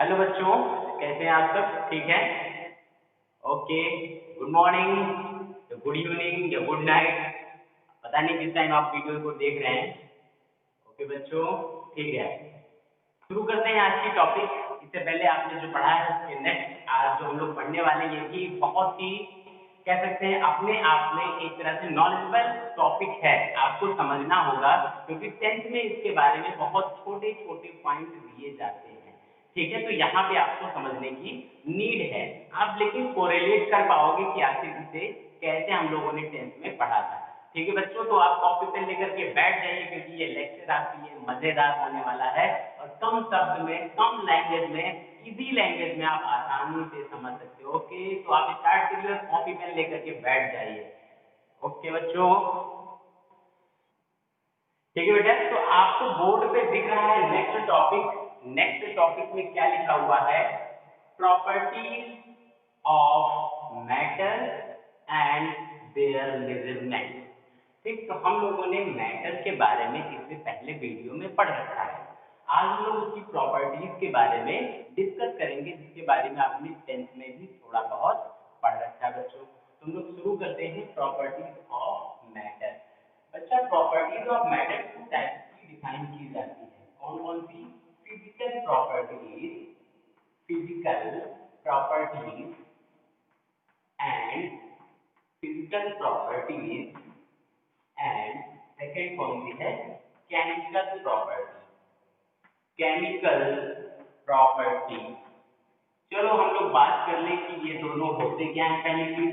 Hello बच्चों, कैसे हैं आप सब? ठीक है। ओके। गुड मॉर्निंग या गुड इवनिंग या गुड नाइट, पता नहीं किस टाइम आप वीडियो को देख रहे हैं। ओके बच्चों, ठीक है। शुरू करते हैं आज की टॉपिक। इससे पहले आपने जो पढ़ा है उसके नेक्स्ट आज जो हम लोग पढ़ने वाले हैं, ये भी बहुत ही कह सकते हैं अपने आप में एक तरह से नॉलेजेबल टॉपिक है। आपको समझना होगा क्योंकि टेंथ में इसके बारे में बहुत छोटे छोटे पॉइंट दिए जाते हैं। ठीक है, तो यहाँ पे आपको समझने की नीड है। आप लेकिन कोरिलेट कर पाओगे कि आखिर इसे कैसे हम लोगों ने टेंथ में पढ़ा था। ठीक है बच्चों, तो आप कॉपी पेन लेकर के बैठ जाइए क्योंकि ये लेक्चर आपके लिए मजेदार होने वाला है और कम शब्द में, कम लैंग्वेज में, इजी लैंग्वेज में आप आसानी से समझ सकते हो। ओके, तो आप स्टार्ट करिए और कॉपी पेन लेकर के बैठ जाइए। ओके बच्चों, ठीक है बेटा। तो आपको बोर्ड पे दिख रहा है नेक्स्ट टॉपिक। नेक्स्ट टॉपिक में क्या लिखा हुआ है? Properties of matter and there measurement. ठीक, तो हम लोगों ने मैटर के बारे में इससे पहले वीडियो में पढ़ रखा है। आज हम लोग उसकी प्रॉपर्टीज के बारे में डिस्कस करेंगे, जिसके बारे में आपने टेंथ में भी थोड़ा बहुत पढ़ रखा है बच्चों। तो हम लोग शुरू करते हैं प्रॉपर्टीज ऑफ मैटर। अच्छा, properties of matter two types की डिफाइन की जाती है। कौन कौन सी? Physical properties, physical properties and physical properties and second कौन सी है? Chemical property, chemical property. चलो हम लोग बात कर लें कि ये दोनों होते क्या है। पहले की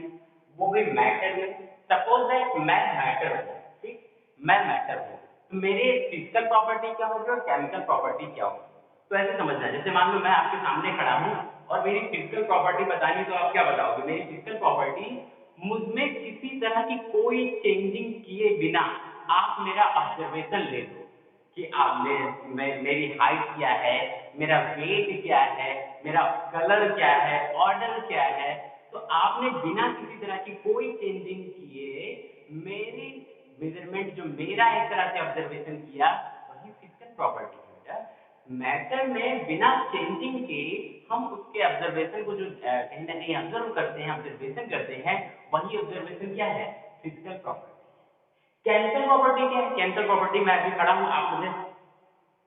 वो भी मैटर में, सपोज दैट मैं मैटर हूँ, ठीक, मैं मैटर हूँ, तो मेरे फिजिकल प्रॉपर्टी क्या होगी और केमिकल प्रॉपर्टी क्या होगी? तो ऐसे समझना, जैसे मान लो मैं आपके सामने खड़ा हूँ और मेरी फिजिकल प्रॉपर्टी बतानी, तो आप क्या बताओगे? मेरी फिजिकल प्रॉपर्टी, मुझमें किसी तरह की कोई चेंजिंग किए बिना आप मेरा ऑब्जर्वेशन ले लो कि आप मेरी हाइट क्या है, मेरा वेट क्या है, मेरा कलर क्या है, ऑर्डर क्या है। तो आपने बिना किसी तरह की कोई चेंजिंग किए मेरी मेजरमेंट, जो मेरा एक तरह से ऑब्जर्वेशन किया, वही फिजिकल प्रॉपर्टी है बेटा। मैटर में बिना चेंजिंग के हम उसके ऑब्जर्वेशन को जो कहीं ना कहीं ऑब्जर्व करते हैं, ऑब्जर्वेशन करते हैं, वही ऑब्जर्वेशन क्या है? Physical property. केमिकल प्रॉपर्टी क्या है? केमिकल प्रॉपर्टी, मैं अभी खड़ा हूँ, आप मुझे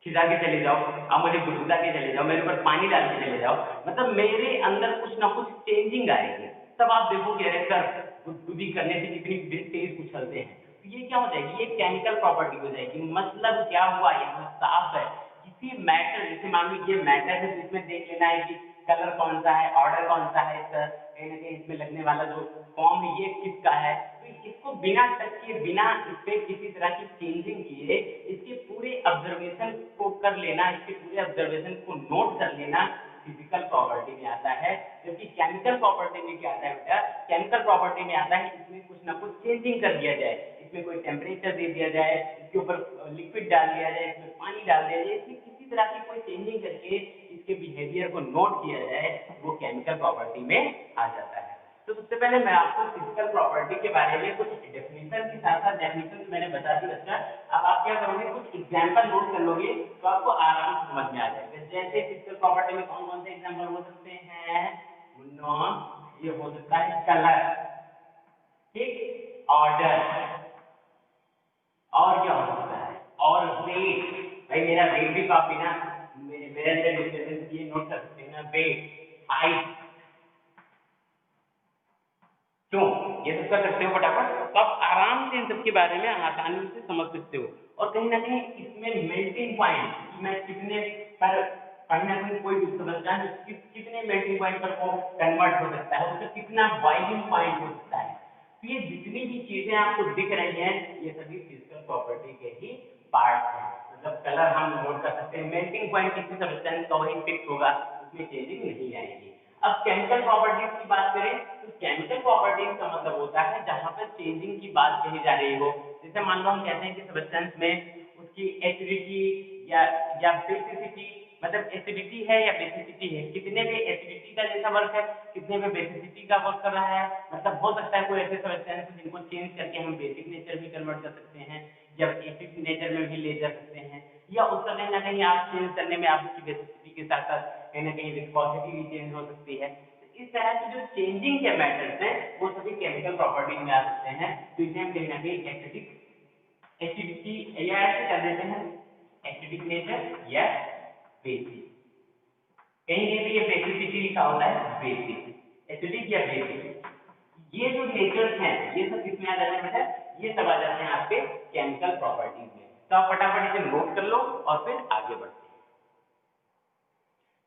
खिला के चले जाओ, आप मुझे गुदगुदा के चले जाओ, मेरे ऊपर पानी डाल के चले जाओ, मतलब मेरे अंदर कुछ ना कुछ चेंजिंग आएगी। तब आप देखोगे अरे सर, गुदगुदी करने से कितनी तेज उछलते हैं। तो ये क्या हो जाएगी? ये केमिकल प्रॉपर्टी हो जाएगी। मतलब क्या हुआ? यहाँ साफ है, किसी मैटर, जैसे मान लो ये मैटर है, तो इसमें देख लेना है कि कलर कौन सा है, ऑर्डर कौन सा है, सर कहीं ना कहीं इसमें लगने वाला जो फॉर्म है ये किसका है। तो इसको बिना टच किए, बिना इस पे किसी तरह की चेंजिंग किए, इसके पूरे ऑब्जर्वेशन को कर लेना, इसके पूरे ऑब्जर्वेशन को नोट कर लेना, फिजिकल प्रॉपर्टी में आता है। जबकि केमिकल प्रॉपर्टी में क्या आता है बेटा? केमिकल प्रॉपर्टी में आता है इसमें कुछ ना कुछ चेंजिंग कर दिया जाए, इसमें कोई टेम्परेचर दे दिया जाए, इसके ऊपर लिक्विड डाल दिया जाए, इसमें पानी डाल दिया जाए, इसमें किसी तरह की कोई चेंजिंग करके इसके बिहेवियर को नोट किया जाए, वो केमिकल प्रॉपर्टी में आ जाता है। तो सबसे पहले मैं आपको फिजिकल प्रॉपर्टी के बारे में कुछ डेफिनेशन के साथ साथ, डेफिनेशन तो मैंने बता दी बच्चा, अब आप क्या करोगे? कुछ एग्जांपल नोट कर लोगे तो आपको आराम से समझ में आ जाएगा। जैसे फिजिकल प्रॉपर्टी में कौन कौन से एग्जांपल हो सकते हैं? ये हो सकता है कलर, ठीक, ऑर्डर, और क्या हो सकता है? और वेट। भाई मेरा वेट भी तो आप बिना मेरे अंदर डिस्टर्बेंस किए नोट कर सकते हैं ना। वेट, हाइट, क्यों? ये सब कर सकते हो फटाफट, तो आप आराम से इन सब के बारे में आसानी से समझ सकते हो। और कहीं ना कहीं इसमें मेल्टिंग पॉइंट में कितने पर, कहीं ना कहीं कोई भी समझता है कितने मेल्टिंग पॉइंट पर वो कन्वर्ट हो सकता है, उसका कितना बॉइलिंग पॉइंट हो सकता है। तो ये जितनी भी चीजें आपको दिख रही हैं, ये सभी फिजिकल प्रॉपर्टी के ही पार्ट हैं। मतलब कलर हम नोट कर सकते हैं, मेल्टिंग पॉइंट किसी सब्सटेंस का वही फिक्स होगा, उसमें चेंजिंग नहीं आएगी। अब केमिकल प्रॉपर्टीज की बात करें तो केमिकल प्रॉपर्टीज का मतलब होता है जहां पर चेंजिंग की बात कही जा रही हो। जैसे मान लो हम कहते हैं कि सब्सटेंस में उसकी एसिडिटी या बेसिसिटी, मतलब एसिडिटी है या बेसिसिटी है, कितने पे एसिडिटी का जैसा वर्क है, कितने पे बेसिसिटी का वर्क कर रहा है। मतलब हो सकता है कोई ऐसे सब्सटेंस जिनको चेंज करके हम बेसिक नेचर भी कन्वर्ट कर सकते हैं या एसिड नेचर में भी ले जा सकते हैं। या उसका कहीं ना कहीं आप चेंज करने में आप उसकी वेलोसिटी के साथ साथ कहीं ना कहीं विस्कोसिटी भी चेंज हो सकती है। तो इस तरह की जो चेंजिंग के मैटर्स हैं वो सभी केमिकल प्रॉपर्टीज में आ सकते हैं। तो इसे हम कहीं ना कहीं एसिडिटी या ऐसे कर देते हैं एसिडिक नेचर या बेसिक। कहीं कहीं पे ये बेसिसिटी लिखा होता है, बेसिक एसिडिक या बेसिक। ये जो नेचर्स हैं ये सब किसमें आ जाते हैं बेटा, ये सब आ जाते हैं आपके केमिकल प्रॉपर्टीज में। तो आप फटाफट इसे नोट कर लो और फिर आगे बढ़ते हैं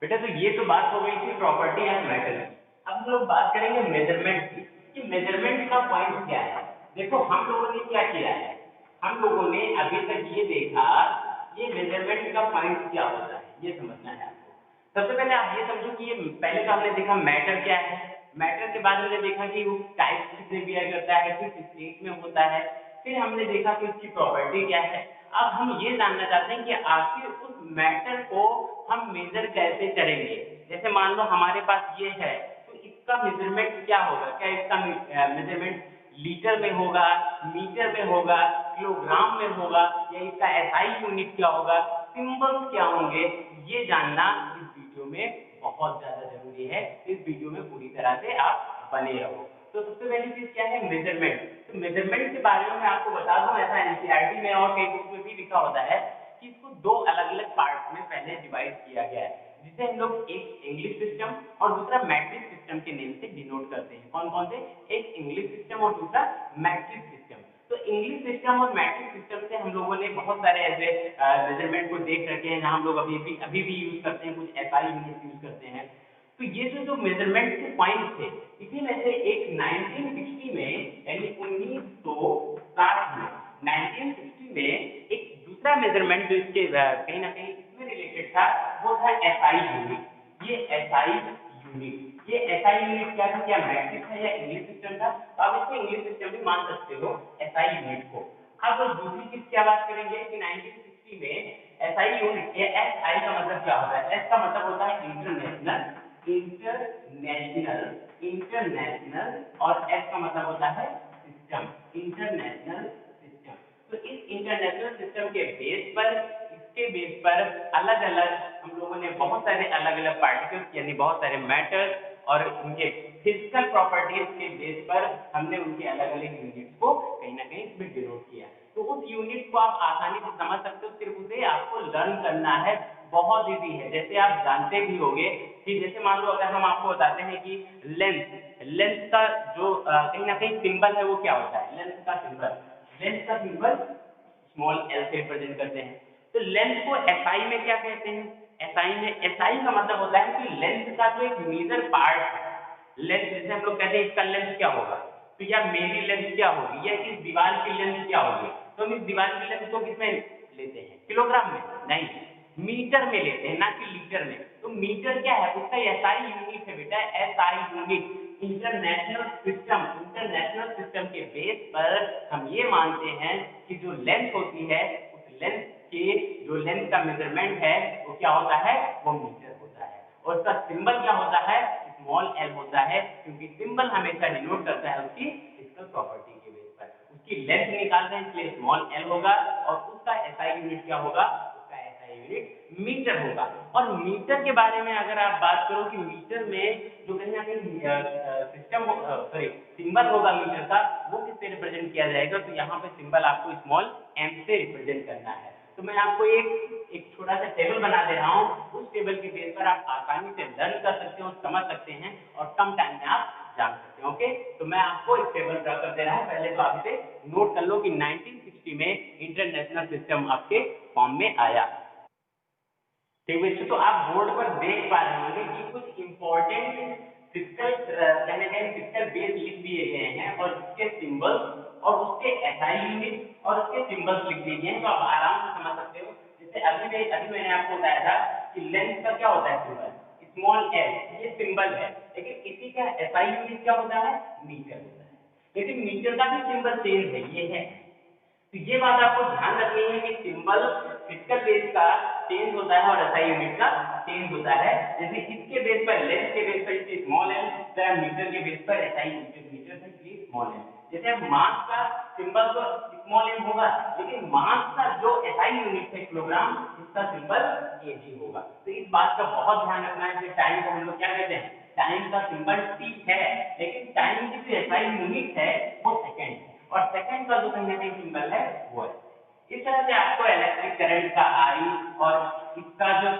बेटा। तो ये तो बात हो गई थी प्रॉपर्टी ऑफ मेटल की। अब हम लोग बात करेंगे मेजरमेंट की कि मेजरमेंट का पॉइंट क्या है। देखो हम लोगों ने क्या किया है, हम लोगों ने अभी तक ये देखा ये मेजरमेंट का पॉइंट क्या होता है ये समझना है आपको। सबसे पहले आप ये समझो कि ये पहले तो हमने देखा मैटर क्या है, मैटर के बाद हमने देखा कि वो टाइप कितने बियर करता है, किस स्टेट में होता है, फिर हमने देखा कि उसकी प्रॉपर्टी क्या है। अब हम ये जानना चाहते हैं कि आखिर उस मैटर को हम मेजर कैसे करेंगे। जैसे मान लो हमारे पास ये है तो इसका मेजरमेंट क्या होगा, क्या इसका मेजरमेंट लीटर में होगा, मीटर में होगा, किलोग्राम में होगा, या इसका एसआई यूनिट क्या होगा, सिंबल्स क्या होंगे, ये जानना इस वीडियो में बहुत ज्यादा जरूरी है। इस वीडियो में पूरी तरह से आप बने रहो। तो सबसे पहली चीज क्या है, मेजरमेंट। तो मेजरमेंट के बारे में मैं आपको बता दूं, ऐसा एनसीईआरटी में और कई बुक में भी लिखा होता है कि इसको दो अलग अलग पार्ट में पहले डिवाइड किया गया है, जिसे हम लोग एक इंग्लिश सिस्टम और दूसरा मैट्रिक सिस्टम के नेम से डिनोट करते हैं। कौन कौन से, एक इंग्लिश सिस्टम और दूसरा मैट्रिक सिस्टम। तो इंग्लिश सिस्टम और मैट्रिक सिस्टम से हम लोगों ने बहुत सारे ऐसे मेजरमेंट को देख रखे हैं जहां हम लोग अभी भी यूज करते हैं, कुछ एसआई यूनिट यूज करते हैं। तो ये जो मेजरमेंट के पॉइंट थे, इसी में से एक 1960 में यानी 1960 में 1960 में एक दूसरा मेजरमेंट जो इसके कहीं ना कहीं इसमें रिलेटेड था वो था एसआई यूनिट। ये एसआई यूनिट, ये एसआई यूनिट क्या था, क्या मैट्रिक था या इंग्लिश सिस्टम था, तो आप इसको इंग्लिश सिस्टम भी मान सकते हो एसआई यूनिट को। अब दूसरी चीज क्या बात करेंगे कि 1960 में एसआई यूनिट, एसआई का मतलब क्या होता है, एस का मतलब होता है इंटरनेशनल, इंटरनेशनल, इंटरनेशनल, और एस का मतलब होता है सिस्टम, इंटरनेशनल सिस्टम। तो इस इंटरनेशनल सिस्टम के बेस पर, इसके बेस पर अलग अलग हम लोगों ने बहुत सारे अलग अलग पार्टिकल्स यानी बहुत सारे मैटर और उनके फिजिकल प्रॉपर्टीज के बेस पर हमने उनके अलग अलग यूनिट्स को कहीं ना कहीं इसमें डिनोट किया। तो उस यूनिट को आप आसानी से समझ सकते हो, सिर्फ उसे आपको लर्न करना है, बहुत इजी है। जैसे आप जानते भी होंगे कि जैसे मान लो अगर हम आपको बताते हैं कि लेंथ, लेंथ का जो कहीं ना कहीं सिंबल है वो क्या होता है, लेंथ का सिंबल, लेंथ का सिंबल स्मॉल एल से रिप्रेजेंट करते हैं। तो लेंथ को एसआई में क्या कहते हैं, एसआई में, एसआई का मतलब होता है कि लेंथ का जो एक मेजर पार्ट है। लेंथ जैसे हम लोग कहते हैं इसका लेंथ क्या होगा, तो या मेरी लेंथ क्या होगी, या इस दीवार की लेंथ क्या होगी, तो हम इस दीवार की लेंथ को किसमें लेते हैं, किलोग्राम में नहीं, मीटर में लेते हैं, ना कि लीटर में। तो मीटर क्या है, उसका एसआई यूनिट है बेटा, SI unit, international system. International system के बेस पर हम ये मानते हैं कि जो लेंथ होती है उस लेंथ के जो लेंथ का मेजरमेंट है वो क्या होता है, वो मीटर होता है, और उसका सिंबल क्या होता है, स्मॉल एल होता है, क्योंकि सिंबल हमेशा डिनोट करता है उसकी फिजिकल प्रॉपर्टी के बेस पर। उसकी लेंथ निकालते हैं इसलिए स्मॉल एल होगा, और उसका एसआई यूनिट क्या होगा, उसका एसआई यूनिट मीटर होगा। और मीटर के बारे में अगर आप बात करो कि मीटर में जो कहीं ना कहीं सिस्टम सॉरी सिंबल होगा मीटर का, वो किससे रिप्रेजेंट किया जाएगा, तो यहाँ पे सिंबल आपको स्मॉल एम से रिप्रेजेंट करना है। तो मैं आपको एक छोटा सा टेबल बना दे रहा हूँ, उस टेबल के बेस पर आप आसानी से लर्न कर सकते हो, समझ सकते हैं, और कम टाइम में आप जान सकते हैं। ओके, तो मैं आपको एक टेबल ड्रा कर दे रहा हूँ, पहले तो आप इसे नोट कर लो कि 1960 में इंटरनेशनल सिस्टम आपके फॉर्म में आया। ठीक है, तो आप बोर्ड पर देख पा रहे होंगे कि कुछ इंपॉर्टेंट फिजिकल कहने का फिजिकल बेस लिख दिए गए हैं, और उसके सिंबल्स और उसके एसआई यूनिट और उसके सिंबल्स लिख दिए गए हैं, तो आप आराम से समझ सकते हो। जैसे अभी मैंने आपको बताया था कि लेंथ का क्या होता है सिंबल, स्मॉल एल, ये सिंबल है, लेकिन इसी का एसआई यूनिट क्या होता है, मीटर होता है, लेकिन मीटर का भी सिंबल चेंज है, ये है। तो ये बात आपको ध्यान रखनी है कि सिंबल फिजिकल बेस का चेंज होता है और एसआई यूनिट का चेंज होता है। जैसे इसके बेस पर, लेंथ के बेस पर इसलिए स्मॉल एल, मीटर के बेस पर एसआई यूनिट मीटर है इसलिए स्मॉल एल। जैसे हम मास का सिंबल को स्मॉल m होगा, लेकिन मास का जो SI यूनिट है किलोग्राम, इसका सिंबल kg होगा। तो इस बात का बहुत ध्यान रखना है कि टाइम को हम लोग क्या कहते हैं, टाइम का सिंबल t है, लेकिन टाइम की जो SI यूनिट है वो सेकंड है, और सेकंड का जो कहीं ना कहीं सिंबल है वो है। इस तरह से आपको इलेक्ट्रिक करंट का I और इसका जो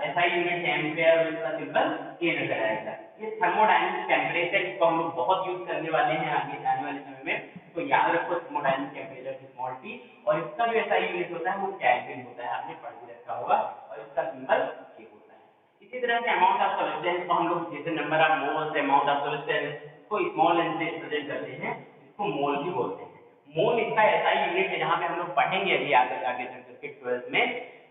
SI यूनिट है एम्पीयर और इसका सिंबल K नजर आएगा। ये थर्मोडायनामिक टेम्परेचर को हम लोग बहुत यूज करने वाले हैं आगे आने वाले समय में, तो याद रखो थर्मोडायनामिक टेम्परेचर की स्मॉल t, और इसका जो SI यूनिट होता है वो केल्विन होता है, आपने पढ़ भी रखा होगा, और इसका सिंबल K होता है। इसी तरह से अमाउंट ऑफ सब्सटेंस को हम लोग जैसे number of moles, amount of substance को स्मॉल n से रिप्रेजेंट करते हैं, इसको मोल भी बोलते हैं। मोल इसका SI यूनिट है, जहां पे हम लोग पढ़ेंगे अभी आगे आगे चल के 12th में,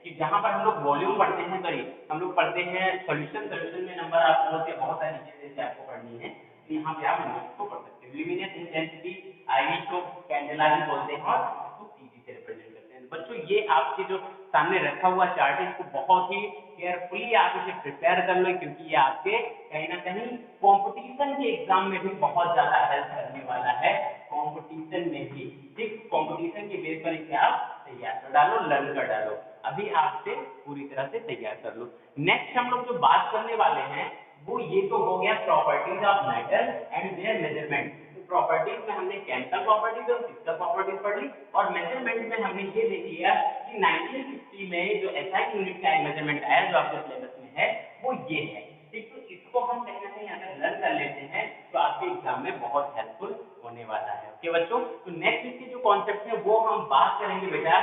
कि जहां पर हम लोग वॉल्यूम पढ़ते हैं, सॉरी हम लोग पढ़ते हैं सॉल्यूशन में नंबर ऑफ मोल्स से बहुत सारी चीजें जैसे आपको पढ़नी है, तो यहाँ पे आप मोल्स को पढ़ सकते हैं। ल्यूमिनेंस इंटेंसिटी IV को कैंडेला भी बोलते हैं और इसको CG से रिप्रेजेंट करते हैं। बच्चों ये आपके जो सामने रखा हुआ चार्ट है, इसको बहुत ही केयरफुली आप इसे प्रिपेयर कर लो, क्योंकि ये आपके कहीं ना कहीं कंपटीशन के एग्जाम में भी बहुत ज्यादा हेल्प करने वाला है, कंपटीशन में भी। ठीक, कंपटीशन के बेस पर इसे आप तैयार कर डालो, लर्न कर डालो, अभी आपसे पूरी तरह से तैयार कर लो। नेक्स्ट हम लोग जो बात करने वाले हैं वो ये तो हो गया properties of matter and there measurement. तो प्रॉपर्टीज में हमने केमिकल प्रॉपर्टीज और फिजिकल प्रॉपर्टीज पढ़ ली, और मेजरमेंट में हमने ये देख लिया कि 1960 में जो SI यूनिट का मेजरमेंट आया जो आपके सिलेबस में है वो ये है। ठीक, तो इसको हम कहीं ना कहीं अगर लर्न कर लेते हैं तो आपके एग्जाम में बहुत हेल्पफुल होने वाला है। ओके बच्चों, तो नेक्स्ट इसके जो कॉन्सेप्ट है वो हम बात करेंगे बेटा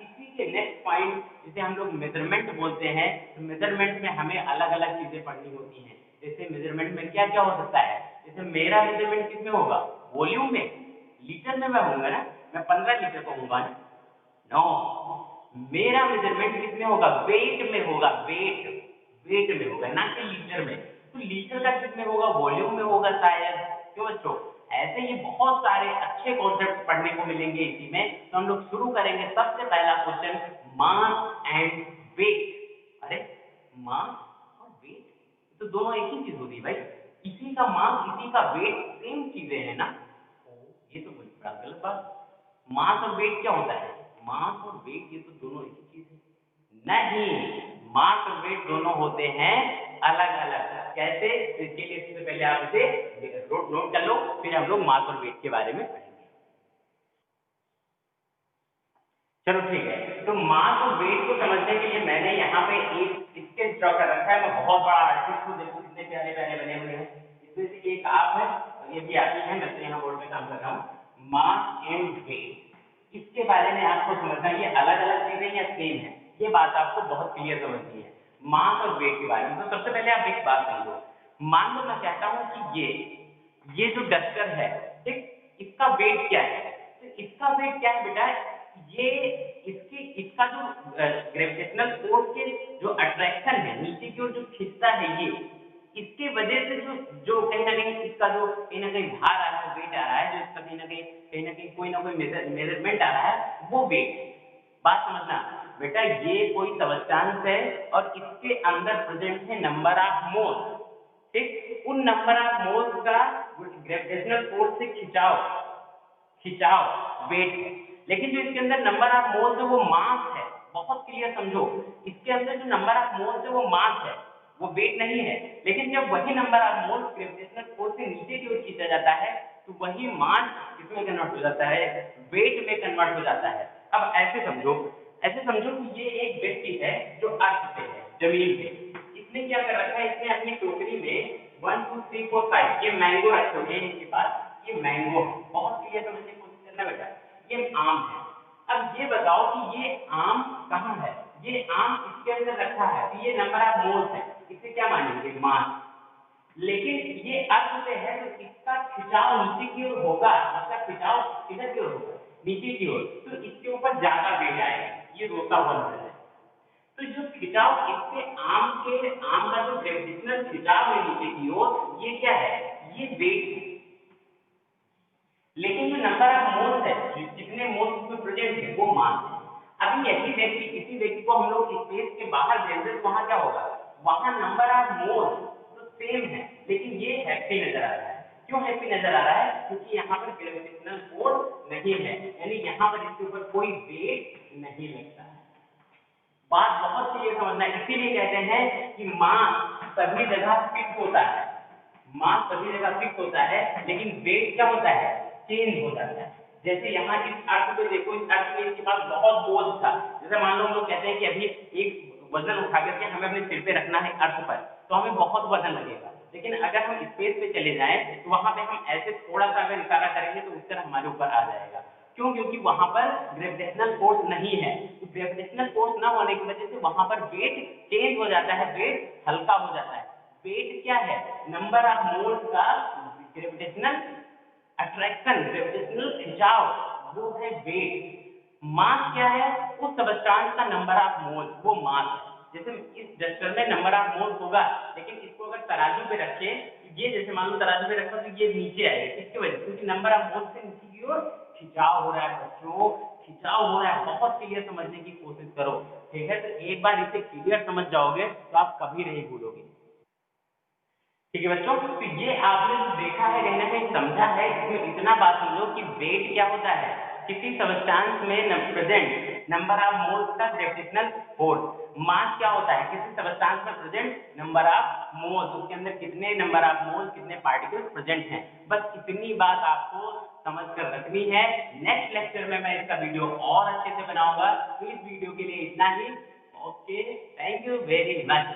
इसी के नेक्स्ट पॉइंट, जिसे हम लोग मेजरमेंट बोलते हैं। तो मेजरमेंट में हमें अलग अलग चीजें पढ़नी होती हैं, जैसे मेजरमेंट में क्या क्या हो सकता है, जैसे मेरा मेजरमेंट किसमें होगा, वॉल्यूम में, लीटर में मैं होऊंगा ना, मैं 15 लीटर कहूंगा ना, नो, मेरा मेजरमेंट किसमें होगा, वेट में होगा, वेट में होगा, ना कि लीटर में। तो लीटर का किसमें होगा, वॉल्यूम में होगा शायद। क्यों बच्चों, ऐसे ही बहुत सारे अच्छे कॉन्सेप्ट पढ़ने को मिलेंगे इसी में। तो हम लोग शुरू करेंगे, सबसे पहला क्वेश्चन, मास एंड वेट। अरे मास और वेट तो दोनों एक ही चीज होती है भाई, इसी का मास इसी का वेट सेम चीजें हैं ना। ये तो कोई बड़ा गलत बात, मास और वेट क्या होता है, मास और वेट ये तो दोनों एक ही चीज है। नहीं, मास और वेट दोनों होते हैं अलग अलग। कैसे, इसके लिए सबसे पहले आप इसे नोट कर लो, फिर हम लोग मास और वेट के बारे में पढ़ेंगे। चलो ठीक है, तो मास और वेट को समझने के लिए मैंने यहाँ पे एक स्केच ड्रॉ कर रखा है। मैं बहुत बड़ा आर्टिस्ट हूँ, देखो कितने प्यारे प्यारे बने हुए हैं। इसमें से एक आप है और ये भी आप ही है, मैं तो यहाँ बोर्ड पे काम कर रहा हूँ। मास एंड वेट, इसके बारे में आपको समझना है, ये अलग अलग चीजें या सेम है, ये बात आपको बहुत क्लियर समझनी है मास और वेट के बारे में। तो सबसे पहले आप एक बात समझो, मान लो मैं कहता हूँ कि ये जो डस्टर है, ठीक, इसका वेट क्या है, तो इसका वेट क्या है बेटा, ये इसका जो ग्रेविटेशनल फोर्स के जो अट्रैक्शन है नीचे की ओर जो खींचता है, ये इसके वजह से जो कहीं ना कहीं इसका जो कहीं ना कहीं भार आ रहा है, वेट आ रहा है, जो इसका कहीं ना कहीं कोई ना कोई मेजरमेंट आ रहा है, वो वेट। बात समझना बेटा, ये कोई सब्सटेंस है और इसके अंदर प्रेजेंट है नंबर ऑफ मोल्स, ठीक, उन नंबर ऑफ मोल्स का ग्रेविटेशनल फोर्स से खिंचाव वेट है। लेकिन जो इसके अंदर नंबर ऑफ मोल्स है वो मास है। बहुत क्लियर समझो, इसके अंदर जो नंबर ऑफ मोल्स है वो मास है, वो वेट नहीं है। लेकिन जब वही number of moles gravitational force से नीचे की ओर खींचा जाता है तो वही मास किसमें कन्वर्ट हो जाता है, वेट में कन्वर्ट हो जाता है। अब ऐसे समझो कि ये एक व्यक्ति है जो अर्थ पे है, जमीन पे। इसने क्या कर रखा है, इसने अपनी टोकरी में 1 2 3 4 5 ये मैंगो रखे हुए हैं इनके पास, ये मैंगो है। बहुत क्लियर समझने की कोशिश करना बेटा, ये आम है। अब ये बताओ कि ये आम कहाँ है, ये आम इसके अंदर रखा है, तो ये नंबर ऑफ मोल्स है, इसे क्या मानेंगे, मास। लेकिन ये अर्थ पे है तो इसका खिंचाव नीचे की ओर होगा, इसका खिंचाव किधर की ओर होगा, नीचे की ओर, तो इसके ऊपर ज्यादा वेट आएगा, ये रोका हुआ है। तो जो खिंचाव इसके आम का जो ग्रेविटेशनल खिंचाव है नीचे की ओर, ये क्या है, ये वेट है। लेकिन जो नंबर ऑफ मोल्स है, जितने मोल्स इसमें प्रेजेंट है, वो मास है। अभी इसी व्यक्ति को हम लोग स्पेस के बाहर भेज दें, वहां क्या होगा, वहां नंबर ऑफ मोल्स तो सेम है, लेकिन ये हैप्पी नजर आ रहा है, क्यों हैप्पी नजर आ रहा है? क्योंकि यहाँ पर ग्रेविटेशनल फोर्स नहीं है, यानी यहाँ पर इसके ऊपर कोई वेट नहीं लगता है। बात बहुत क्लियर समझना है, इसीलिए कहते हैं कि मास सभी जगह फिक्स होता है, मास सभी जगह फिक्स होता है, लेकिन वेट क्या होता है? चेंज हो जाता है। जैसे यहाँ इस अर्थ पे देखो, इस अर्थ में इसके पास बहुत बोझ था। जैसे मान लो हम लोग कहते हैं कि अभी एक वजन उठा करके हमें अपने सिर पे रखना है अर्थ पर, तो हमें बहुत वजन लगेगा। लेकिन अगर हम स्पेस पे चले जाएं तो वहां पे हम ऐसे थोड़ा सा अगर इशारा करेंगे तो उत्तर हमारे ऊपर आ जाएगा। क्यों? क्योंकि वहां पर ग्रेविटेशनल फोर्स नहीं है। तो ग्रेविटेशनल फोर्स ना होने की वजह से वहां पर वेट चेंज हो जाता है, वेट हल्का हो जाता है। वेट क्या है? नंबर ऑफ मोल्स का ग्रेविटेशनल अट्रैक्शन, ग्रेविटेशनल खिंचाव, वो है वेट। मास क्या है? उस सबस्टांस का नंबर ऑफ मोल्स, वो मास है। जैसे इस डस्टर में नंबर ऑफ मोल्स होगा, लेकिन इसको अगर तराजू पे रखे, ये जैसे मान लो तराजू पे रखा तो ये नीचे आएगा, किसकी वजह से? क्योंकि नंबर ऑफ मोल्स से नीचे की ओर खिंचाव हो रहा है बच्चों, खिंचाव हो रहा है। बहुत क्लियर समझने की कोशिश करो, ठीक है? तो एक बार इसे क्लियर समझ जाओगे तो आप कभी नहीं भूलोगे। ठीक है बच्चों, तो ये आपने जो देखा है, कहीं ना कहीं समझा है। इसमें इतना बात समझो कि वेट क्या होता है? किसी सबस्टांस में प्रेजेंट नंबर ऑफ मोल्स का ग्रेविटेशनल फोर्स। मास क्या होता है? किसी सबस्टांस में प्रेजेंट नंबर ऑफ मोल्स, उसके अंदर कितने नंबर ऑफ मोल्स, कितने पार्टिकल्स प्रेजेंट हैं। बस इतनी बात आपको समझ कर रखनी है। नेक्स्ट लेक्चर में मैं इसका वीडियो और अच्छे से बनाऊंगा। तो इस वीडियो के लिए इतना ही। Okay, thank you very much.